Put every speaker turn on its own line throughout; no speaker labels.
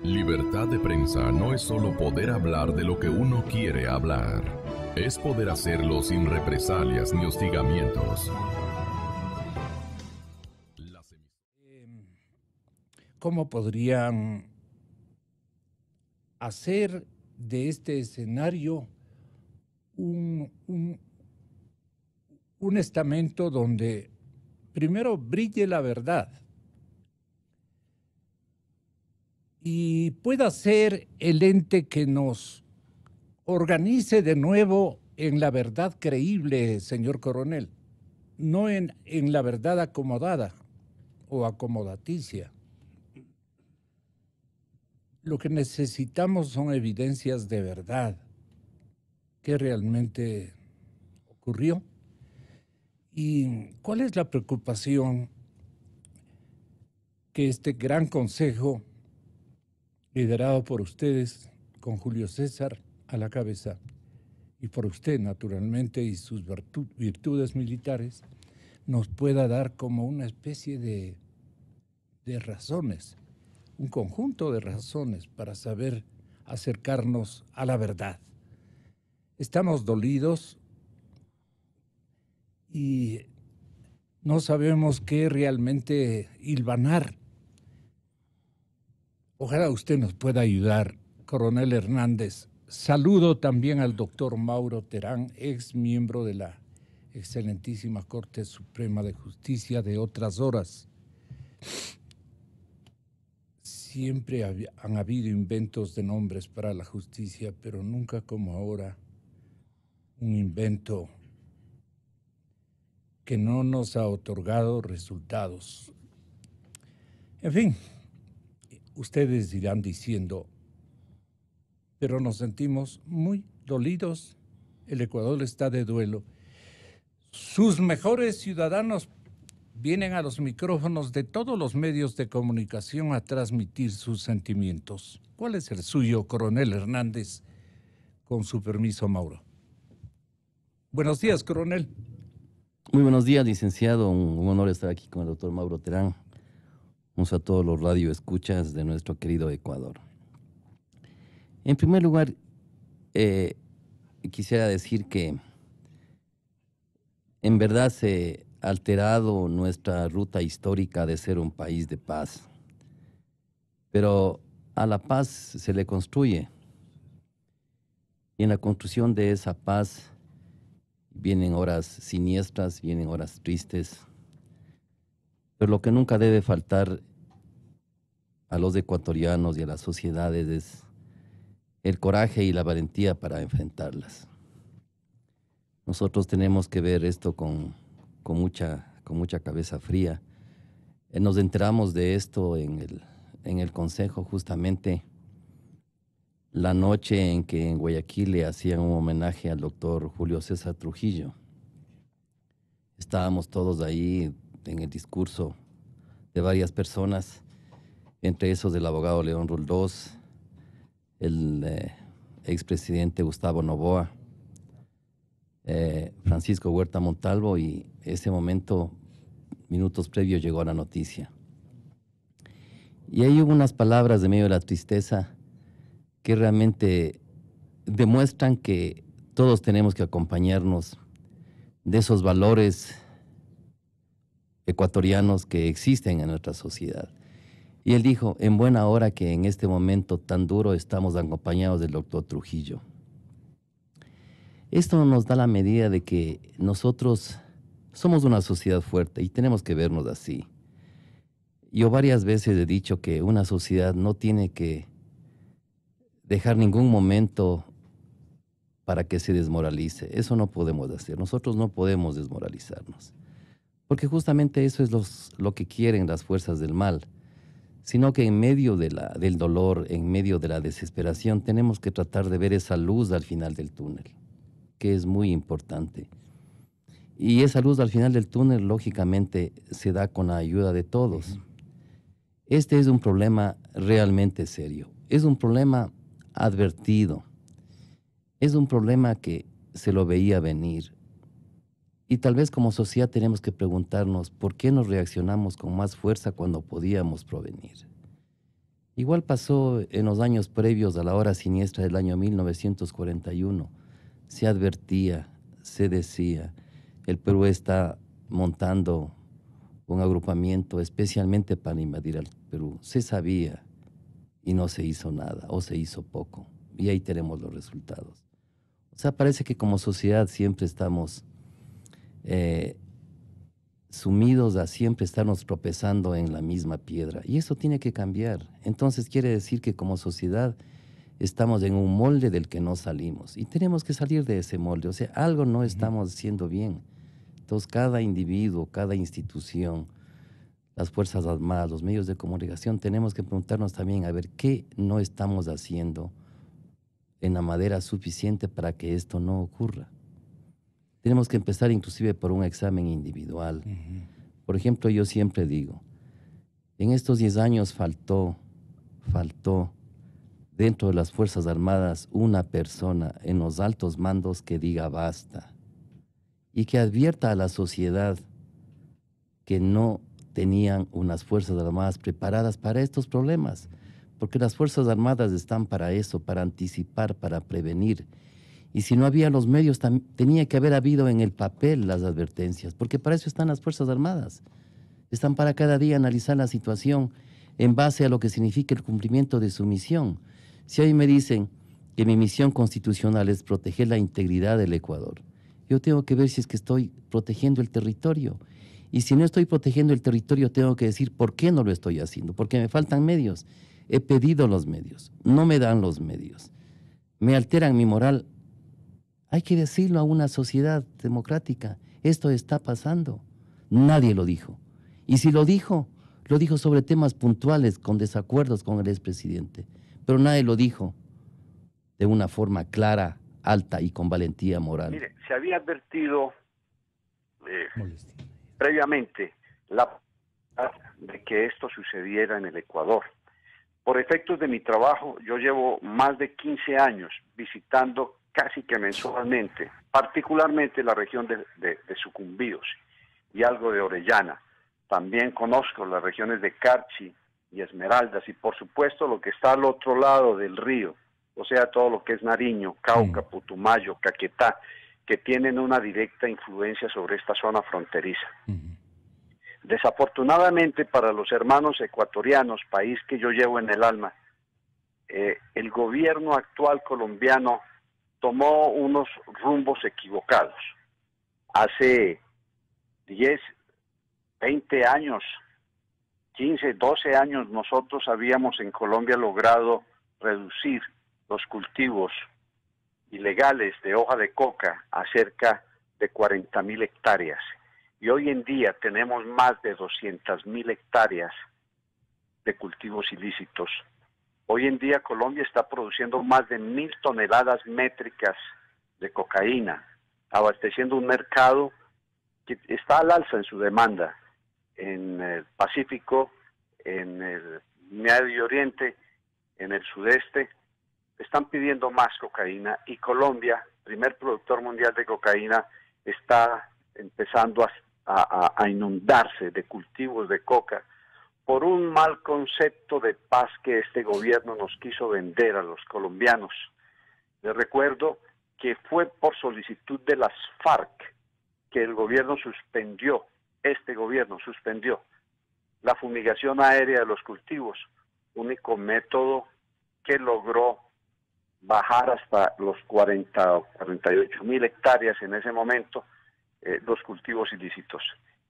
Libertad de prensa no es solo poder hablar de lo que uno quiere hablar. Es poder hacerlo sin represalias ni hostigamientos.
¿Cómo podrían hacer de este escenario un estamento donde primero brille la verdad y pueda ser el ente que nos organice de nuevo en la verdad creíble, señor coronel, no en la verdad acomodada o acomodaticia? Lo que necesitamos son evidencias de verdad, qué realmente ocurrió y cuál es la preocupación que este gran consejo, liderado por ustedes, con Julio César a la cabeza, y por usted naturalmente y sus virtudes militares, nos pueda dar como una especie de razones, un conjunto de razones para saber acercarnos a la verdad. Estamos dolidos y no sabemos qué realmente hilvanar. Ojalá usted nos pueda ayudar, coronel Hernández. Saludo también al doctor Mauro Terán, ex miembro de la excelentísima Corte Suprema de Justicia de otras horas. Siempre han habido inventos de nombres para la justicia, pero nunca como ahora un invento que no nos ha otorgado resultados. En fin, ustedes irán diciendo, pero nos sentimos muy dolidos. El Ecuador está de duelo. Sus mejores ciudadanos vienen a los micrófonos de todos los medios de comunicación a transmitir sus sentimientos. ¿Cuál es el suyo, coronel Hernández? Con su permiso, Mauro. Buenos días, coronel.
Muy buenos días, licenciado. Un honor estar aquí con el doctor Mauro Terán. Un saludo a todos los radioescuchas de nuestro querido Ecuador. En primer lugar, quisiera decir que en verdad se ha alterado nuestra ruta histórica de ser un país de paz. Pero a la paz se le construye. Y en la construcción de esa paz vienen horas siniestras, vienen horas tristes. Pero lo que nunca debe faltar a los ecuatorianos y a las sociedades es el coraje y la valentía para enfrentarlas. Nosotros tenemos que ver esto con mucha cabeza fría. Nos enteramos de esto en el Consejo justamente la noche en que en Guayaquil le hacían un homenaje al doctor Julio César Trujillo. Estábamos todos ahí en el discurso de varias personas, entre esos del abogado León Roldós, el expresidente Gustavo Noboa, Francisco Huerta Montalvo, y ese momento, minutos previos, llegó la noticia. Y ahí hubo unas palabras de medio de la tristeza que realmente demuestran que todos tenemos que acompañarnos de esos valores ecuatorianos que existen en nuestra sociedad. Y él dijo, en buena hora que en este momento tan duro estamos acompañados del doctor Trujillo. Esto nos da la medida de que nosotros somos una sociedad fuerte y tenemos que vernos así. Yo varias veces he dicho que una sociedad no tiene que dejar ningún momento para que se desmoralice. Eso no podemos hacer. Nosotros no podemos desmoralizarnos. Porque justamente eso es lo que quieren las fuerzas del mal. Sino que en medio del dolor, en medio de la desesperación, tenemos que tratar de ver esa luz al final del túnel, que es muy importante. Y esa luz al final del túnel, lógicamente, se da con la ayuda de todos. Este es un problema realmente serio. Es un problema advertido. Es un problema que se lo veía venir. Y tal vez como sociedad tenemos que preguntarnos por qué nos reaccionamos con más fuerza cuando podíamos prevenir. Igual pasó en los años previos a la hora siniestra del año 1941. Se advertía, se decía, el Perú está montando un agrupamiento especialmente para invadir al Perú. Se sabía y no se hizo nada o se hizo poco. Y ahí tenemos los resultados. O sea, parece que como sociedad siempre estamos eh, sumidos a siempre estarnos tropezando en la misma piedra. Y eso tiene que cambiar. Entonces quiere decir que como sociedad estamos en un molde del que no salimos. Y tenemos que salir de ese molde. O sea, algo no estamos haciendo bien. Entonces cada individuo, cada institución, las Fuerzas Armadas, los medios de comunicación, tenemos que preguntarnos también a ver qué no estamos haciendo en la manera suficiente para que esto no ocurra. Tenemos que empezar inclusive por un examen individual. Por ejemplo, yo siempre digo, en estos 10 años faltó dentro de las Fuerzas Armadas una persona en los altos mandos que diga basta y que advierta a la sociedad que no tenían unas Fuerzas Armadas preparadas para estos problemas, porque las Fuerzas Armadas están para eso, para anticipar, para prevenir. Y si no había los medios, tenía que haber habido en el papel las advertencias, porque para eso están las Fuerzas Armadas. Están para cada día analizar la situación en base a lo que significa el cumplimiento de su misión. Si hoy me dicen que mi misión constitucional es proteger la integridad del Ecuador, yo tengo que ver si es que estoy protegiendo el territorio. Y si no estoy protegiendo el territorio, tengo que decir por qué no lo estoy haciendo, porque me faltan medios. He pedido los medios, no me dan los medios. Me alteran mi moral. Hay que decirlo a una sociedad democrática. Esto está pasando. Nadie lo dijo. Y si lo dijo sobre temas puntuales, con desacuerdos con el expresidente. Pero nadie lo dijo de una forma clara, alta y con valentía moral.
Mire, se había advertido previamente de que esto sucediera en el Ecuador. Por efectos de mi trabajo, yo llevo más de 15 años visitando casi que mensualmente, particularmente la región de Sucumbíos y algo de Orellana. También conozco las regiones de Carchi y Esmeraldas y por supuesto lo que está al otro lado del río, o sea, todo lo que es Nariño, Cauca, Putumayo, Caquetá, que tienen una directa influencia sobre esta zona fronteriza. Desafortunadamente para los hermanos ecuatorianos, país que yo llevo en el alma, el gobierno actual colombiano tomó unos rumbos equivocados. Hace 10, 20 años, 15, 12 años, nosotros habíamos en Colombia logrado reducir los cultivos ilegales de hoja de coca a cerca de 40.000 hectáreas. Y hoy en día tenemos más de 200.000 hectáreas de cultivos ilícitos. Hoy en día Colombia está produciendo más de 1.000 toneladas métricas de cocaína, abasteciendo un mercado que está al alza en su demanda en el Pacífico, en el Medio Oriente, en el sudeste. Están pidiendo más cocaína y Colombia, primer productor mundial de cocaína, está empezando a inundarse de cultivos de coca por un mal concepto de paz que este gobierno nos quiso vender a los colombianos. Les recuerdo que fue por solicitud de las FARC que el gobierno suspendió, este gobierno suspendió la fumigación aérea de los cultivos, único método que logró bajar hasta los 40 o 48.000 hectáreas en ese momento los cultivos ilícitos,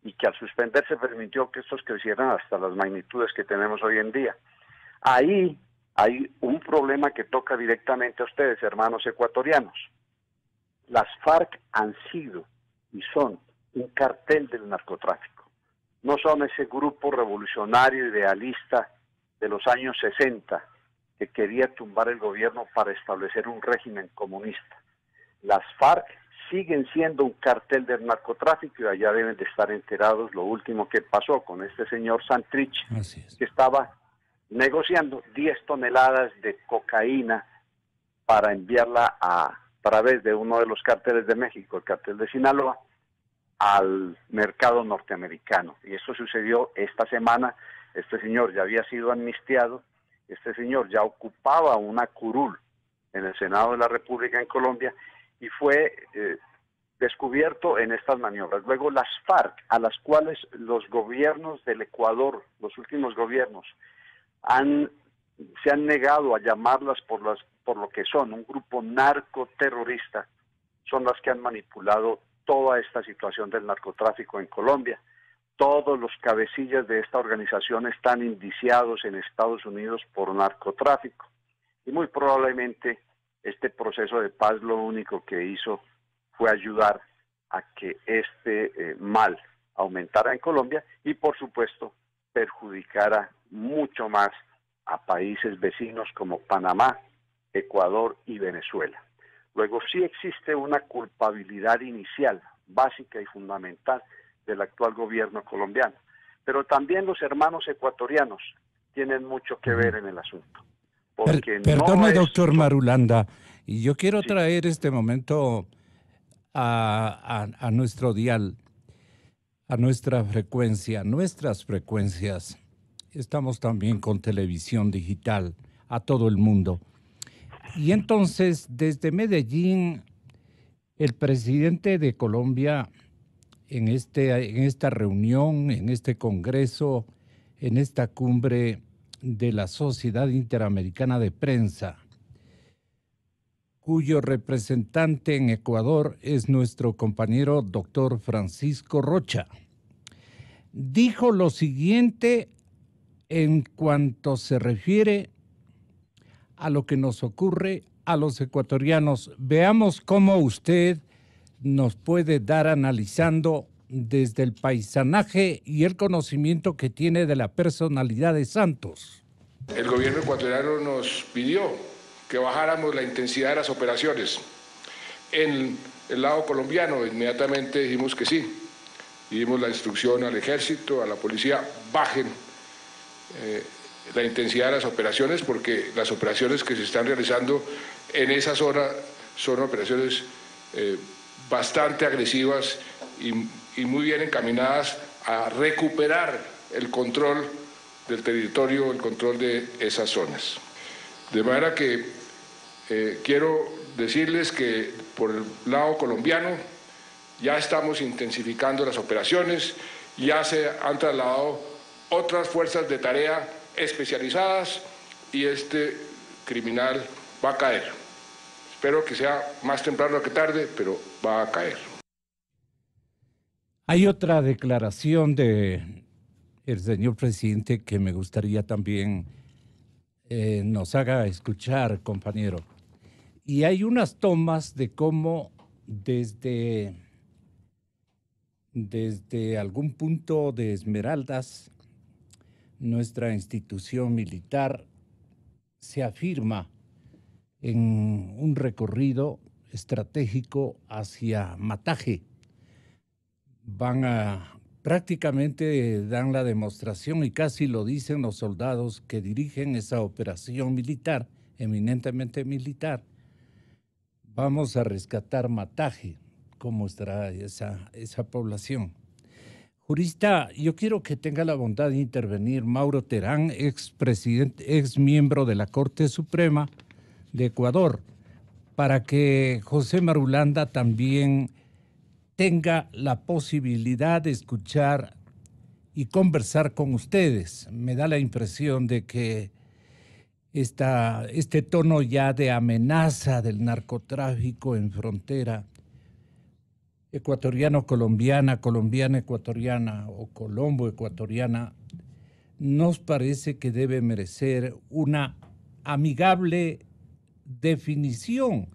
y que al suspenderse permitió que estos crecieran hasta las magnitudes que tenemos hoy en día. Ahí hay un problema que toca directamente a ustedes, hermanos ecuatorianos. Las FARC han sido y son un cartel del narcotráfico. No son ese grupo revolucionario idealista de los años 60 que quería tumbar el gobierno para establecer un régimen comunista. Las FARC siguen siendo un cartel del narcotráfico y allá deben de estar enterados lo último que pasó con este señor Santrich, que estaba negociando 10 toneladas de cocaína para enviarla a través de uno de los carteles de México, el cartel de Sinaloa, al mercado norteamericano. Y eso sucedió esta semana. Este señor ya había sido amnistiado Este señor ya ocupaba una curul en el Senado de la República en Colombia y fue descubierto en estas maniobras. Luego las FARC, a las cuales los gobiernos del Ecuador, los últimos gobiernos, se han negado a llamarlas por lo que son, un grupo narcoterrorista, son las que han manipulado toda esta situación del narcotráfico en Colombia. Todos los cabecillas de esta organización están indiciados en Estados Unidos por narcotráfico. Y muy probablemente este proceso de paz lo único que hizo fue ayudar a que este mal aumentara en Colombia y por supuesto perjudicara mucho más a países vecinos como Panamá, Ecuador y Venezuela. Luego sí existe una culpabilidad inicial, básica y fundamental del actual gobierno colombiano, pero también los hermanos ecuatorianos tienen mucho que ver en el asunto.
Perdone, doctor Marulanda, y yo quiero traer este momento a nuestro dial, a nuestra frecuencia, nuestras frecuencias. Estamos también con televisión digital a todo el mundo. Y entonces, desde Medellín, el presidente de Colombia, en esta reunión, en este congreso, en esta cumbre de la Sociedad Interamericana de Prensa, cuyo representante en Ecuador es nuestro compañero doctor Francisco Rocha, dijo lo siguiente en cuanto se refiere a lo que nos ocurre a los ecuatorianos. Veamos cómo usted nos puede dar analizando desde el paisanaje y el conocimiento que tiene de la personalidad de Santos.
El gobierno ecuatoriano nos pidió que bajáramos la intensidad de las operaciones. En el lado colombiano inmediatamente dijimos que sí. Dimos la instrucción al ejército, a la policía, bajen la intensidad de las operaciones, porque las operaciones que se están realizando en esa zona son operaciones bastante agresivas y muy bien encaminadas a recuperar el control del territorio, el control de esas zonas. De manera que quiero decirles que por el lado colombiano ya estamos intensificando las operaciones, ya se han trasladado otras fuerzas de tarea especializadas y este criminal va a caer. Espero que sea más temprano que tarde, pero va a caer.
Hay otra declaración del señor presidente que me gustaría también nos haga escuchar, compañero. Y hay unas tomas de cómo desde algún punto de Esmeraldas, nuestra institución militar se afirma en un recorrido estratégico hacia Mataje. Prácticamente dan la demostración y casi lo dicen los soldados que dirigen esa operación militar, eminentemente militar. Vamos a rescatar Mataje. ¿Cómo estará esa población? Jurista, yo quiero que tenga la bondad de intervenir Mauro Terán, ex miembro de la Corte Suprema de Ecuador, para que José Marulanda también tenga la posibilidad de escuchar y conversar con ustedes. Me da la impresión de que este tono ya de amenaza del narcotráfico en frontera ecuatoriano-colombiana, colombiana-ecuatoriana o colombo-ecuatoriana, nos parece que debe merecer una amigable definición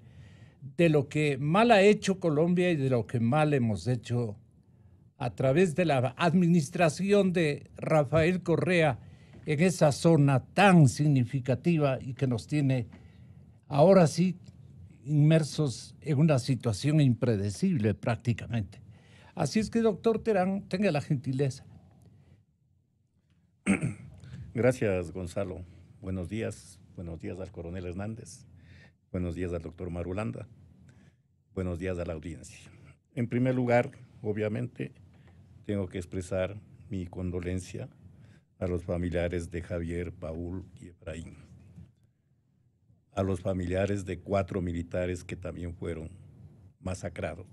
de lo que mal ha hecho Colombia y de lo que mal hemos hecho a través de la administración de Rafael Correa en esa zona tan significativa y que nos tiene ahora sí inmersos en una situación impredecible prácticamente. Así es que, doctor Terán, tenga la gentileza.
Gracias, Gonzalo. Buenos días al coronel Hernández. Buenos días al doctor Marulanda. Buenos días a la audiencia. En primer lugar, obviamente, tengo que expresar mi condolencia a los familiares de Javier, Paul y Efraín, a los familiares de 4 militares que también fueron masacrados,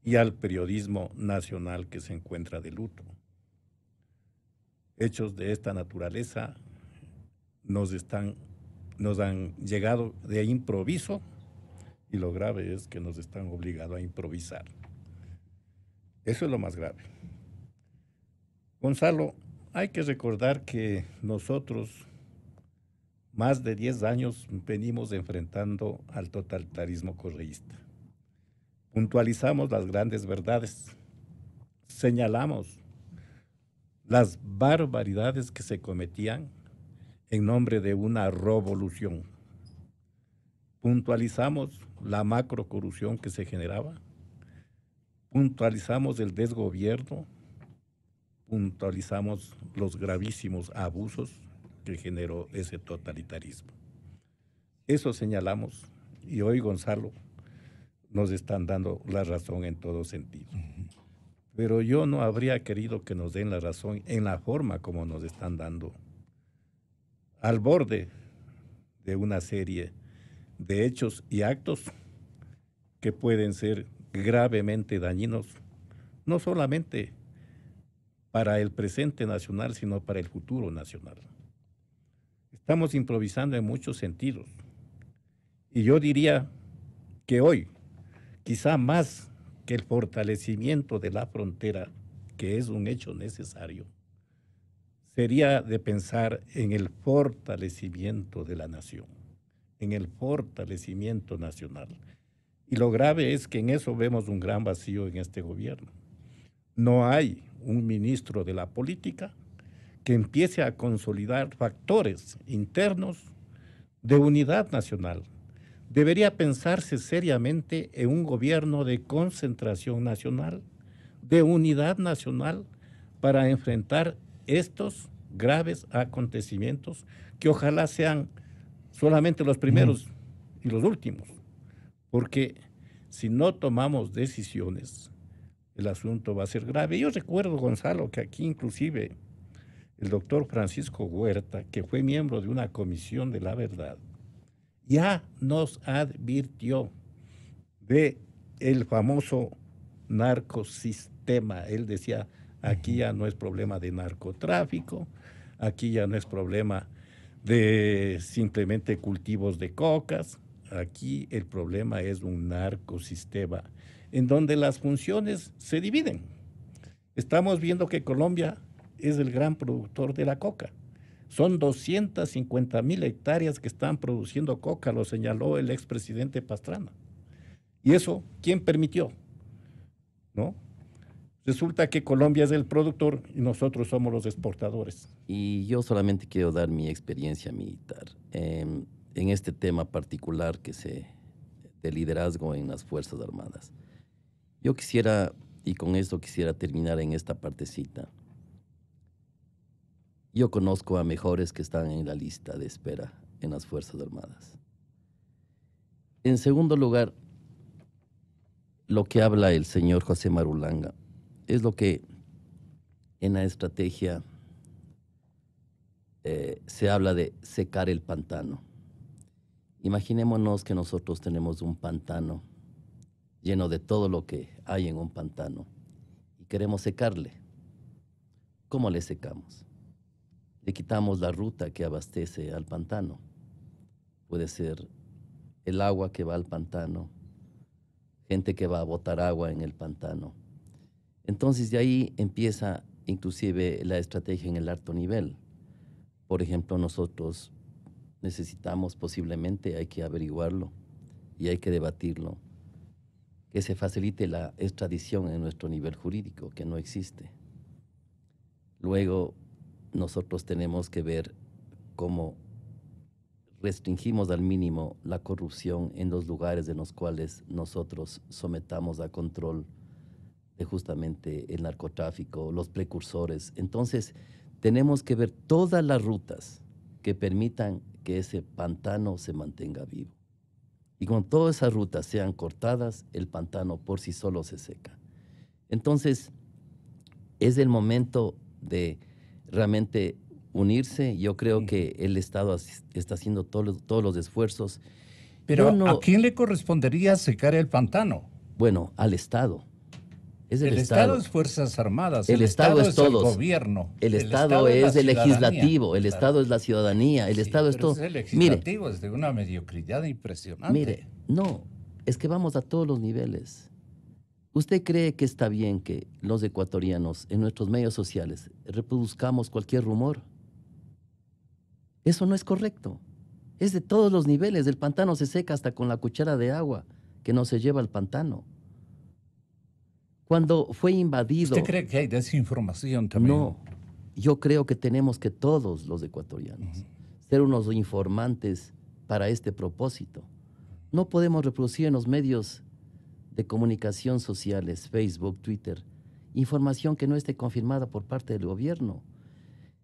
y al periodismo nacional que se encuentra de luto. Hechos de esta naturaleza nos han llegado de improviso, y lo grave es que nos están obligando a improvisar. Eso es lo más grave. Gonzalo, hay que recordar que nosotros más de 10 años venimos enfrentando al totalitarismo correísta. Puntualizamos las grandes verdades, señalamos las barbaridades que se cometían en nombre de una revolución. Puntualizamos la macrocorrupción que se generaba, puntualizamos el desgobierno, puntualizamos los gravísimos abusos que generó ese totalitarismo. Eso señalamos, y hoy, Gonzalo, nos están dando la razón en todo sentido. Pero yo no habría querido que nos den la razón en la forma como nos están dando, al borde de una serie de hechos y actos que pueden ser gravemente dañinos, no solamente para el presente nacional, sino para el futuro nacional. Estamos improvisando en muchos sentidos. Y yo diría que hoy, quizá más que el fortalecimiento de la frontera, que es un hecho necesario, sería de pensar en el fortalecimiento de la nación, en el fortalecimiento nacional. Y lo grave es que en eso vemos un gran vacío en este gobierno. No hay un ministro de la política que empiece a consolidar factores internos de unidad nacional. Debería pensarse seriamente en un gobierno de concentración nacional, de unidad nacional, para enfrentar estos graves acontecimientos que ojalá sean solamente los primeros y los últimos, porque si no tomamos decisiones, el asunto va a ser grave. Yo recuerdo, Gonzalo, que aquí inclusive el doctor Francisco Huerta, que fue miembro de una comisión de la verdad, ya nos advirtió de el famoso narcosistema. Él decía, aquí ya no es problema de narcotráfico, aquí ya no es problema de simplemente cultivos de cocas, aquí el problema es un narcosistema en donde las funciones se dividen. Estamos viendo que Colombia es el gran productor de la coca. Son 250,000 hectáreas que están produciendo coca, lo señaló el expresidente Pastrana. ¿Y eso quién permitió? ¿No? Resulta que Colombia es el productor y nosotros somos los exportadores.
Y yo solamente quiero dar mi experiencia militar en este tema particular de liderazgo en las Fuerzas Armadas. Yo quisiera, y con esto quisiera terminar en esta partecita, yo conozco a mejores que están en la lista de espera en las Fuerzas Armadas. En segundo lugar, lo que habla el señor José Marulanda es lo que en la estrategia se habla de secar el pantano. Imaginémonos que nosotros tenemos un pantano lleno de todo lo que hay en un pantano y queremos secarle. ¿Cómo le secamos? Le quitamos la ruta que abastece al pantano. Puede ser el agua que va al pantano, gente que va a botar agua en el pantano. Entonces de ahí empieza inclusive la estrategia en el alto nivel. Por ejemplo, nosotros necesitamos posiblemente, hay que averiguarlo y hay que debatirlo, que se facilite la extradición en nuestro nivel jurídico, que no existe. Luego, nosotros tenemos que ver cómo restringimos al mínimo la corrupción en los lugares en los cuales nosotros sometamos a control de justamente el narcotráfico, los precursores. Entonces, tenemos que ver todas las rutas que permitan que ese pantano se mantenga vivo. Y cuando todas esas rutas sean cortadas, el pantano por sí solo se seca. Entonces, es el momento de realmente unirse. Yo creo que el Estado está haciendo todos los esfuerzos.
Pero ¿a quién le correspondería secar el pantano?
Bueno, al Estado. Es el
Estado es Fuerzas Armadas,
el Estado es todos.
El gobierno.
El Estado es el legislativo, el
claro.
Estado es la ciudadanía, el Estado es todo.
El legislativo es de una mediocridad impresionante.
Mire, no, es que vamos a todos los niveles. ¿Usted cree que está bien que los ecuatorianos en nuestros medios sociales reproduzcamos cualquier rumor? Eso no es correcto. Es de todos los niveles. El pantano se seca hasta con la cuchara de agua que no se lleva al pantano. Cuando fue invadido...
¿Usted cree que hay desinformación también?
No, yo creo que tenemos que todos los ecuatorianos ser unos informantes para este propósito. No podemos reproducir en los medios de comunicación sociales, Facebook, Twitter, información que no esté confirmada por parte del gobierno.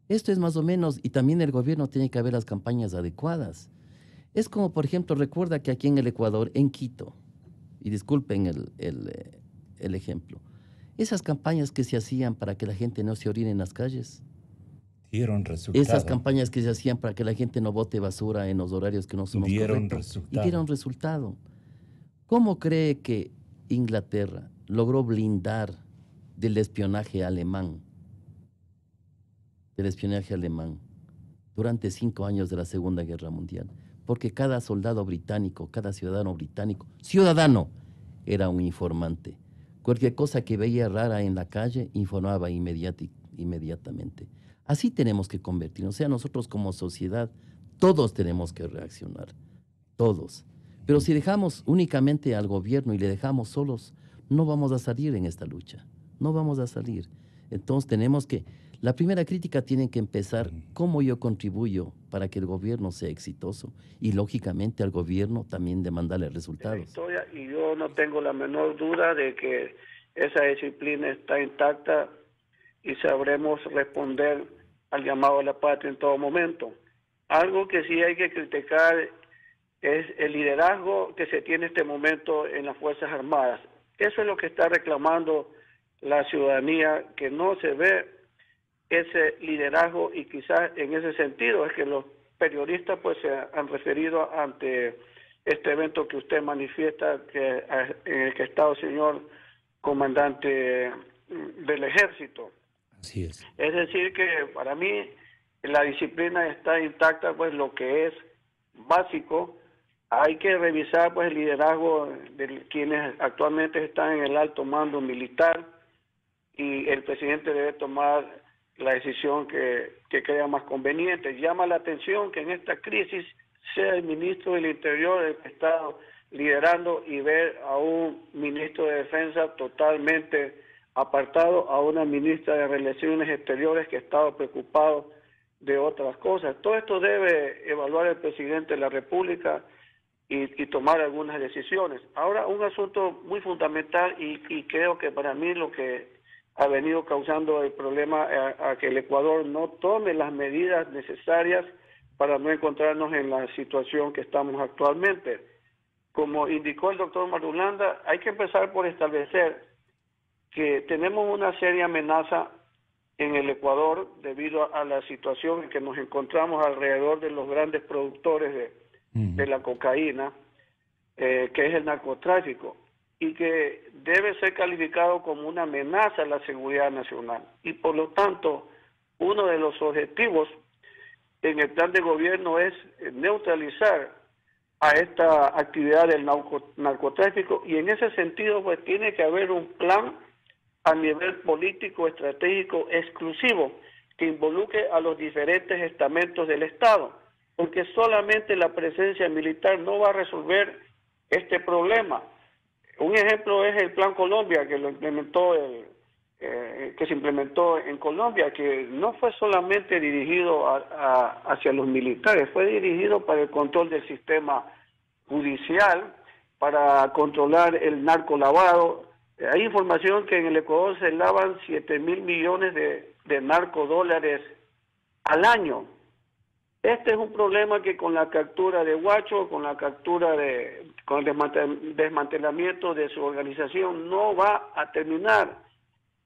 Esto es más o menos, y también el gobierno tiene que haber las campañas adecuadas. Es como, por ejemplo, recuerda que aquí en el Ecuador, en Quito, y disculpen el ejemplo, esas campañas que se hacían para que la gente no se orine en las calles,
dieron resultado.
Esas campañas que se hacían para que la gente no bote basura en los horarios que no son correctos, y dieron resultado. ¿Cómo cree que Inglaterra logró blindar del espionaje alemán? Durante 5 años de la Segunda Guerra Mundial. Porque cada soldado británico, cada ciudadano, era un informante. Cualquier cosa que veía rara en la calle, informaba inmediatamente. Así tenemos que convertirnos. O sea, nosotros como sociedad, todos tenemos que reaccionar. Todos. Pero si dejamos únicamente al gobierno y le dejamos solos, no vamos a salir en esta lucha. No vamos a salir. Entonces tenemos que... La primera crítica tiene que empezar cómo yo contribuyo para que el gobierno sea exitoso y lógicamente al gobierno también demandarle resultados.
Y yo no tengo la menor duda de que esa disciplina está intacta y sabremos responder al llamado a la patria en todo momento. Algo que sí hay que criticar es el liderazgo que se tiene en este momento en las Fuerzas Armadas. Eso es lo que está reclamando la ciudadanía, que no se ve ese liderazgo, y quizás en ese sentido es que los periodistas pues se han referido ante este evento que usted manifiesta, en el que está el señor comandante del ejército.
Así es.
Es decir que para mí la disciplina está intacta, pues lo que es básico. Hay que revisar pues el liderazgo de quienes actualmente están en el alto mando militar, y el presidente debe tomar la decisión que crea más conveniente. Llama la atención que en esta crisis sea el ministro del Interior el que está liderando, y ver a un ministro de Defensa totalmente apartado, a una ministra de Relaciones Exteriores que ha estado preocupado de otras cosas. Todo esto debe evaluar el presidente de la República y tomar algunas decisiones. Ahora, un asunto muy fundamental, y creo que para mí lo que ha venido causando el problema a que el Ecuador no tome las medidas necesarias para no encontrarnos en la situación que estamos actualmente. Como indicó el doctor Marulanda, hay que empezar por establecer que tenemos una seria amenaza en el Ecuador debido a la situación en que nos encontramos alrededor de los grandes productores de la cocaína, que es el narcotráfico, y que debe ser calificado como una amenaza a la seguridad nacional. Y por lo tanto, uno de los objetivos en el plan de gobierno es neutralizar a esta actividad del narcotráfico, y en ese sentido pues tiene que haber un plan a nivel político estratégico exclusivo que involucre a los diferentes estamentos del Estado, porque solamente la presencia militar no va a resolver este problema. Un ejemplo es el Plan Colombia, que se implementó en Colombia, que no fue solamente dirigido hacia los militares, fue dirigido para el control del sistema judicial, para controlar el narcolavado. Hay información que en el Ecuador se lavan 7.000 millones de narcodólares al año. Este es un problema que con la captura de Huacho, con el desmantelamiento de su organización, no va a terminar.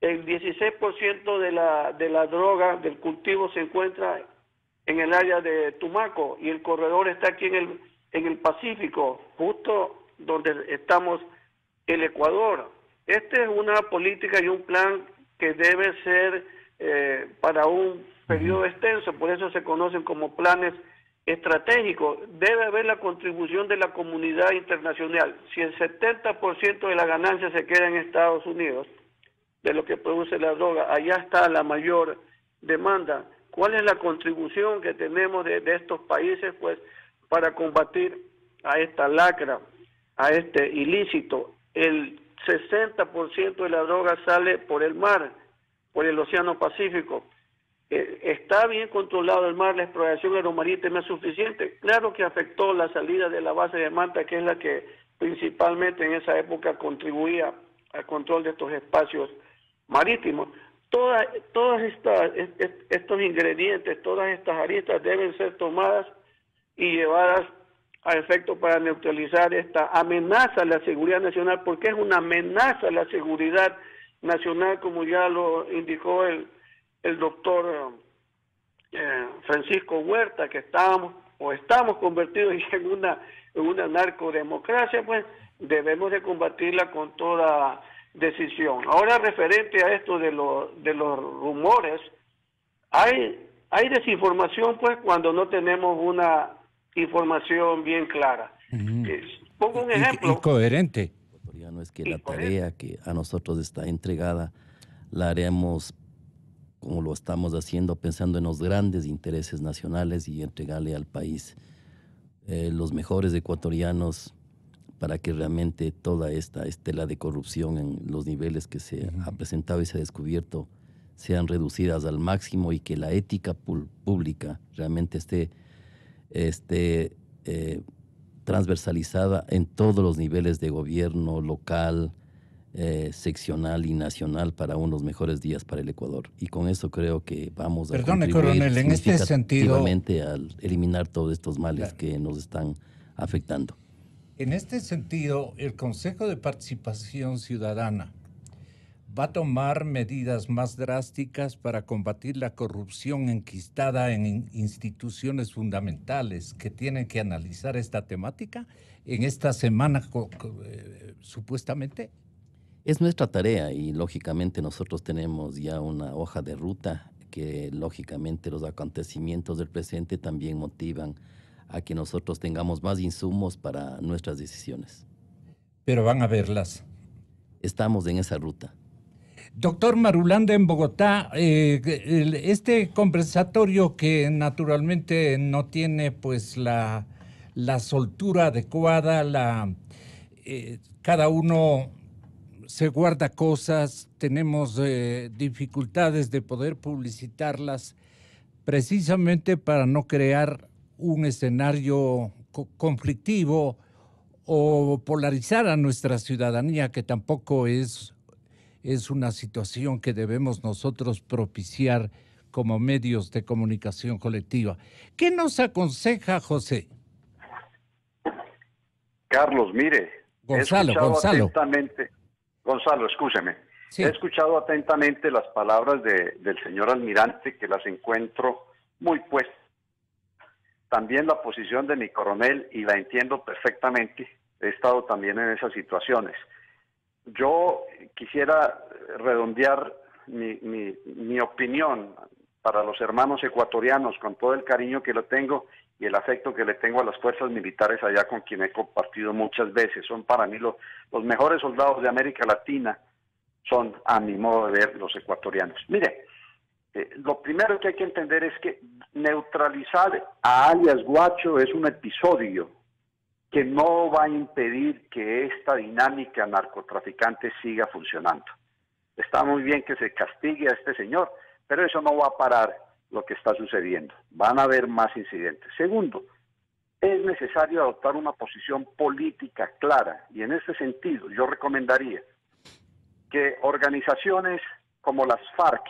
el 16% de la droga del cultivo se encuentra en el área de Tumaco y el corredor está aquí en el Pacífico, justo donde estamos el Ecuador. Esta es una política y un plan que debe ser para un periodo extenso, por eso se conocen como planes estratégicos. Debe haber la contribución de la comunidad internacional. Si el 70% de la ganancia se queda en Estados Unidos, de lo que produce la droga, allá está la mayor demanda. ¿Cuál es la contribución que tenemos de estos países pues para combatir a esta lacra, a este ilícito? El 60% de la droga sale por el mar, por el Océano Pacífico. ¿Está bien controlado el mar? ¿La exploración aeromarítima es suficiente? Claro que afectó la salida de la base de Manta, que es la que principalmente en esa época contribuía al control de estos espacios marítimos. Todos estos ingredientes, todas estas aristas deben ser tomadas y llevadas a efecto para neutralizar esta amenaza a la seguridad nacional, porque es una amenaza a la seguridad nacional, como ya lo indicó el doctor Francisco Huerta, que estamos convertidos en una narcodemocracia, pues debemos de combatirla con toda decisión. Ahora, referente a esto de los rumores, hay desinformación pues cuando no tenemos una información bien clara. Pongo un ejemplo.
Y coherente.
No es que la tarea que a nosotros está entregada la haremos como lo estamos haciendo, pensando en los grandes intereses nacionales y entregarle al país los mejores ecuatorianos para que realmente toda esta estela de corrupción en los niveles que se ha presentado y se ha descubierto sean reducidas al máximo y que la ética pública realmente esté transversalizada en todos los niveles de gobierno local, seccional y nacional para unos mejores días para el Ecuador. Y con eso creo que vamos a contribuir
coronel, en este sentido,
al eliminar todos estos males que nos están afectando.
En este sentido, el Consejo de Participación Ciudadana va a tomar medidas más drásticas para combatir la corrupción enquistada en instituciones fundamentales que tienen que analizar esta temática en esta semana, supuestamente.
Es nuestra tarea y lógicamente nosotros tenemos ya una hoja de ruta que lógicamente los acontecimientos del presente también motivan a que nosotros tengamos más insumos para nuestras decisiones.
Pero van a verlas.
Estamos en esa ruta.
Doctor Marulanda, en Bogotá, este conversatorio que naturalmente no tiene pues la soltura adecuada, cada uno se guarda cosas, tenemos dificultades de poder publicitarlas precisamente para no crear un escenario conflictivo o polarizar a nuestra ciudadanía, que tampoco es una situación que debemos nosotros propiciar como medios de comunicación colectiva. ¿Qué nos aconseja José?
Carlos, mire,
Gonzalo,
escúcheme.
Sí.
He escuchado atentamente las palabras del señor almirante, que las encuentro muy puestas. También la posición de mi coronel, y la entiendo perfectamente. He estado también en esas situaciones. Yo quisiera redondear mi opinión para los hermanos ecuatorianos, con todo el cariño que le tengo y el afecto que le tengo a las fuerzas militares allá, con quien he compartido muchas veces. Son para mí los mejores soldados de América Latina, son a mi modo de ver los ecuatorianos. Mire, lo primero que hay que entender es que neutralizar a alias Guacho es un episodio que no va a impedir que esta dinámica narcotraficante siga funcionando. Está muy bien que se castigue a este señor, pero eso no va a parar lo que está sucediendo. Van a haber más incidentes. Segundo, es necesario adoptar una posición política clara, y en ese sentido yo recomendaría que organizaciones como las FARC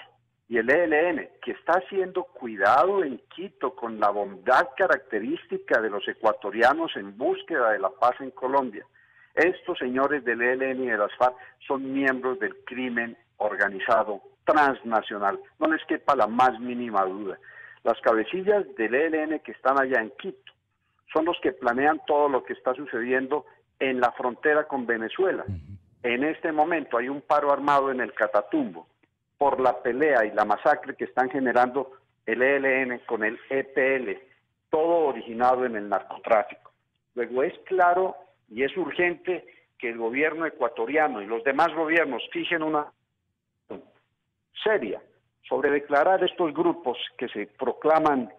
y el ELN, que está haciendo cuidado en Quito con la bondad característica de los ecuatorianos en búsqueda de la paz en Colombia, estos señores del ELN y de las FARC son miembros del crimen organizado transnacional. No les quepa la más mínima duda. Las cabecillas del ELN que están allá en Quito son los que planean todo lo que está sucediendo en la frontera con Venezuela. En este momento hay un paro armado en el Catatumbo por la pelea y la masacre que están generando el ELN con el EPL, todo originado en el narcotráfico. Luego es claro y es urgente que el gobierno ecuatoriano y los demás gobiernos fijen una seria sobre declarar estos grupos que se proclaman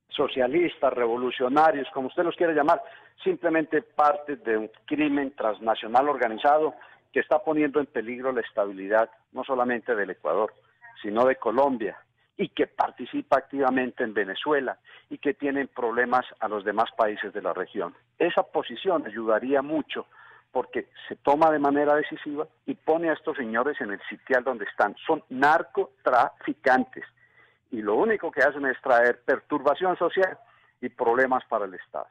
socialistas, revolucionarios, como usted los quiere llamar, simplemente parte de un crimen transnacional organizado que está poniendo en peligro la estabilidad no solamente del Ecuador, sino de Colombia, y que participa activamente en Venezuela y que tienen problemas a los demás países de la región. Esa posición ayudaría mucho porque se toma de manera decisiva y pone a estos señores en el sitial donde están. Son narcotraficantes y lo único que hacen es traer perturbación social y problemas para el Estado.